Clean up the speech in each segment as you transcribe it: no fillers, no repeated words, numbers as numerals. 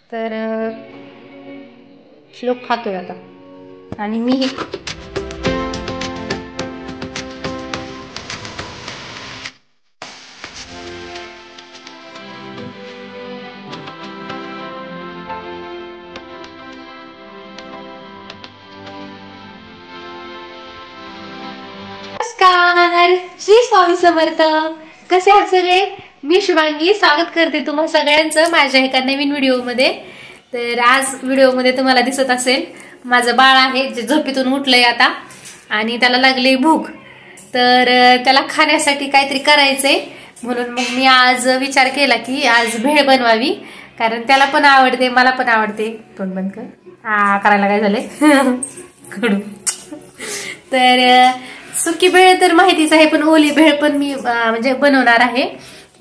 तर श्लोक खातोय आता आणि मी नमस्कार, श्री स्वामी समर्थ. कसे आहात सगळे? मी शुभांगी स्वागत करते तुम्हा सगळ्यांचं माझ्या एका नवीन व्हिडिओमध्ये. तर आज व्हिडिओमध्ये तुम्हाला दिसत असेल माझं बाळ आहे जे झोपेतून उठलंय आता आणि त्याला लागली भूक. तर त्याला खाण्यासाठी काहीतरी करायचंय म्हणून मग मी आज विचार केला की आज भेळ बनवावी, कारण त्याला पण आवडते मला पण आवडते. तोंड बंद कर. करायला काय झालंय कडू. तर सुकी भेळ तर माहितीच आहे, पण ओली भेळ पण मी म्हणजे बनवणार आहे.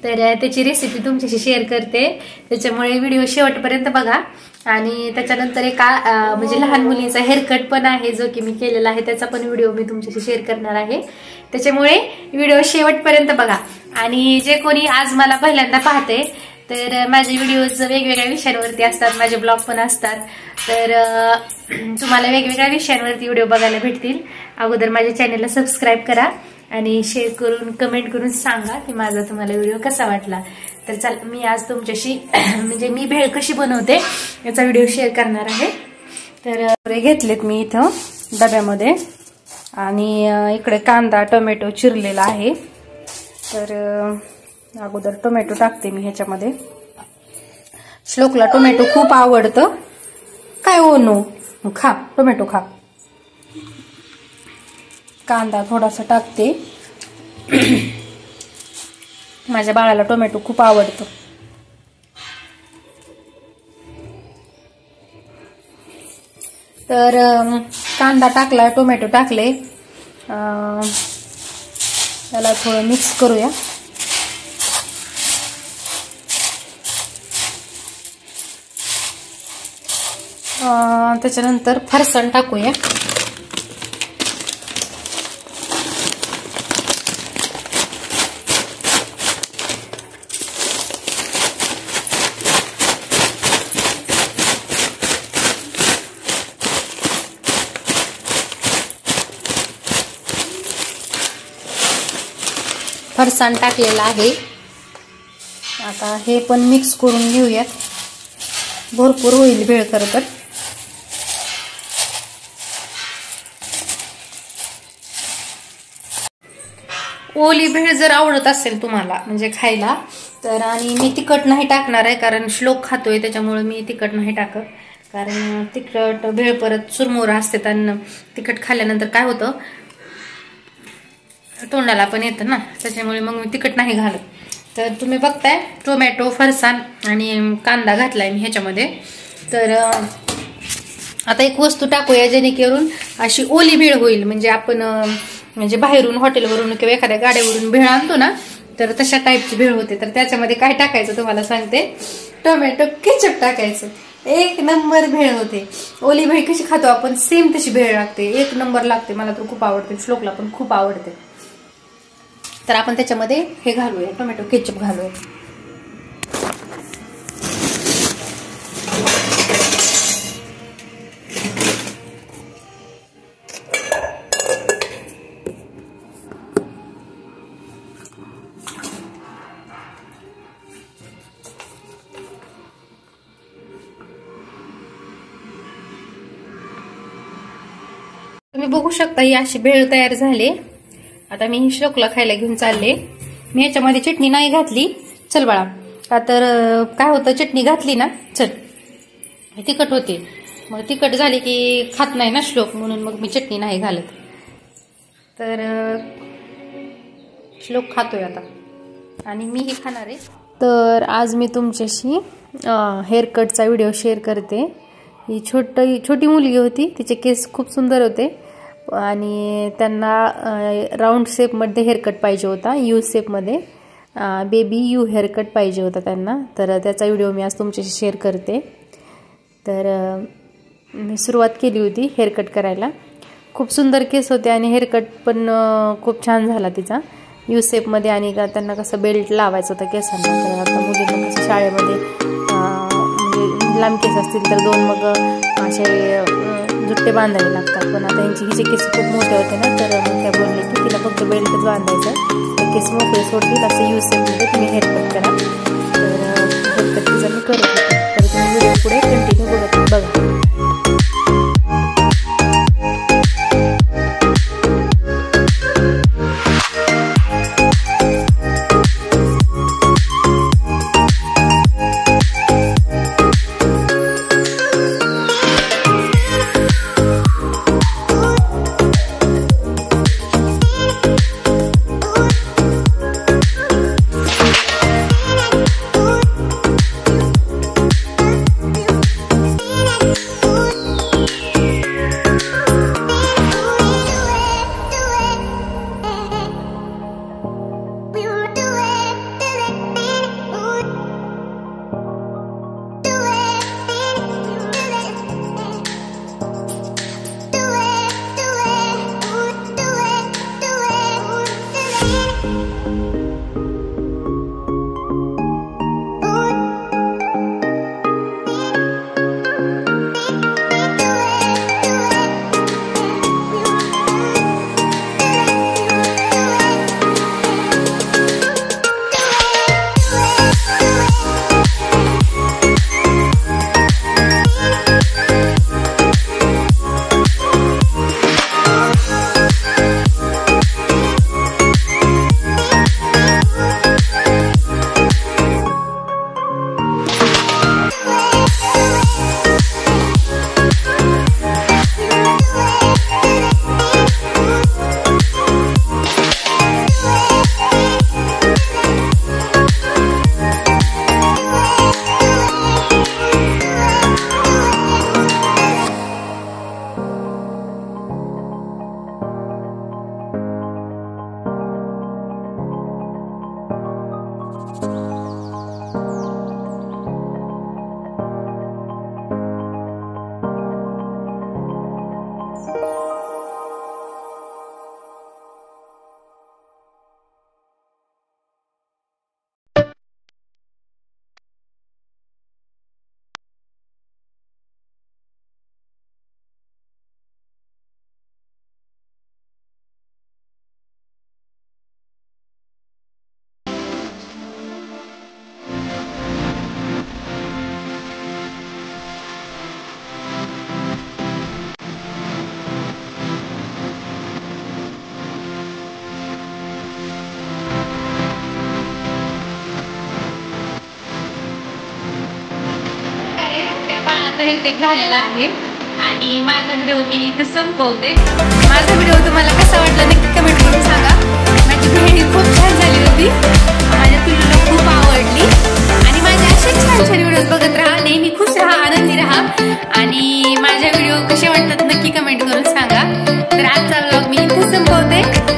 तर त्याची रेसिपी तुमच्याशी शेअर करते, त्याच्यामुळे व्हिडिओ शेवटपर्यंत बघा. आणि त्याच्यानंतर एका म्हणजे लहान मुलीचा हेअरकट पण आहे जो की मी केलेला आहे, त्याचा पण व्हिडिओ मी तुमच्याशी शेअर करणार आहे. त्याच्यामुळे व्हिडिओ शेवटपर्यंत बघा. आणि जे कोणी आज मला पहिल्यांदा पाहते तर माझे व्हिडिओज वेगवेगळ्या विषयांवरती असतात, माझे ब्लॉग पण असतात. तर तुम्हाला वेगवेगळ्या विषयांवरती व्हिडिओ बघायला भेटतील. अगोदर माझ्या चॅनलला सबस्क्राईब करा आणि शेअर करून कमेंट करून सांगा की माझा तुम्हाला व्हिडिओ कसा वाटला. तर चल मी आज तुमच्याशी म्हणजे मी भेळ कशी बनवते याचा व्हिडिओ शेअर करणार आहे. तर घेतलेत मी इथं डब्यामध्ये आणि इकडे कांदा टोमॅटो चिरलेला आहे. तर अगोदर टोमॅटो टाकते मी ह्याच्यामध्ये. श्लोकला टोमॅटो खूप आवडतं. काय हो नो खा टोमॅटो खा. कांदा थोडासा टाकते. माझ्या बाळाला टोमॅटो खूप आवडतं. तर कांदा टाकला, टोमॅटो टाकले, त्याला थोडं मिक्स करूया. त्याच्यानंतर फरसाण टाकूया. फरसाण टाकलेलं आहे. आता हे पण मिक्स करून घेऊयात. भरपूर होईल भेळ खरं तर. ओली भेळ जर आवडत असेल तुम्हाला म्हणजे खायला तर, आणि मी तिखट नाही टाकणार आहे कारण श्लोक खातोय त्याच्यामुळे मी तिखट नाही टाकत. कारण तिखट भेळ परत चुरमुरा असते त्यांना, तिखट खाल्ल्यानंतर काय होतं तोंडाला पण येतं ना, त्याच्यामुळे मग मी तिखट नाही घालत. तर तुम्ही बघताय टोमॅटो फरसाण आणि कांदा घातलाय मी ह्याच्यामध्ये. तर आता एक वस्तू टाकूया जेणेकरून अशी ओली भेळ होईल. म्हणजे आपण म्हणजे बाहेरून हॉटेलवरून किंवा एखाद्या गाड्यावरून भेळ आणतो ना, तर तशा टाईपची भेळ होते. तर त्याच्यामध्ये काय टाकायचं तुम्हाला सांगते. टोमॅटो केचप टाकायचं. एक नंबर भेळ होते. ओली भेळ कशी खातो आपण सेम तशी भेळ लागते. एक नंबर लागते. मला तर खूप आवडते, श्लोकला पण खूप आवडते. तर आपण त्याच्यामध्ये हे घालूया, टोमॅटो केचप घालूया. तुम्ही बघू शकता ही अशी भेळ तयार झाली. आता मी श्लोकला खायला घेऊन चालले. मी ह्याच्यामध्ये चटणी नाही घातली. चल बाळा, का तर काय होतं चटणी घातली ना चल तिखट होते. मग तिखट झाली की खात नाही ना श्लोक, म्हणून मग मी चटणी नाही घालत. तर श्लोक खातोय आता आणि मीही खाणार आहे. तर आज मी तुमच्याशी हेअरकटचा व्हिडिओ शेअर करते. ही छोटी मुलगी होती, तिचे केस खूप सुंदर होते आणि त्यांना राऊंड शेपमध्ये हेअरकट पाहिजे होता, यू शेपमध्ये बेबी यू हेअरकट पाहिजे होता त्यांना. तर त्याचा व्हिडिओ मी आज तुमच्याशी शेअर करते. तर मी सुरुवात केली होती हेअरकट करायला. खूप सुंदर केस होते आणि हेअरकट पण खूप छान झाला तिचा यू शेपमध्ये. आणि त्यांना कसं बेल्ट लावायचं होतं केसांना. तर आता मुलींना कसं शाळेमध्ये म्हणजे लांब केस असतील तर 2 मग असे जुट्टे बांधावे लागतात. पण आता यांची हिचे केस खूप मोठे होते ना, तर मग त्या बोलले की तिला फक्त बेल्टच बांधायचं, ते केस मोकळे सोडतील असं यूज सेटमध्ये तुम्ही हेअरकट करा. तर हेअरकट तिचं मी करत होते. तर तुम्ही व्हिडिओ पुढे कंटिन्यू बघा. ते झालेलं आहे आणि माझा व्हिडिओ मी इथे संपवते. माझा व्हिडिओ तुम्हाला कसा वाटला नक्की कमेंट करून सांगा. माझी भेंडी खूप छान झाली होती, माझ्या पिल्लूला खूप आवडली. आणि माझे असे छान छान व्हिडिओज बघत राहा, नेहमी खुश राहा, आनंदी राहा. आणि माझ्या व्हिडिओ कसे वाटतात नक्की कमेंट करून सांगा. तर आजचा व्लॉग मी इथे संपवते.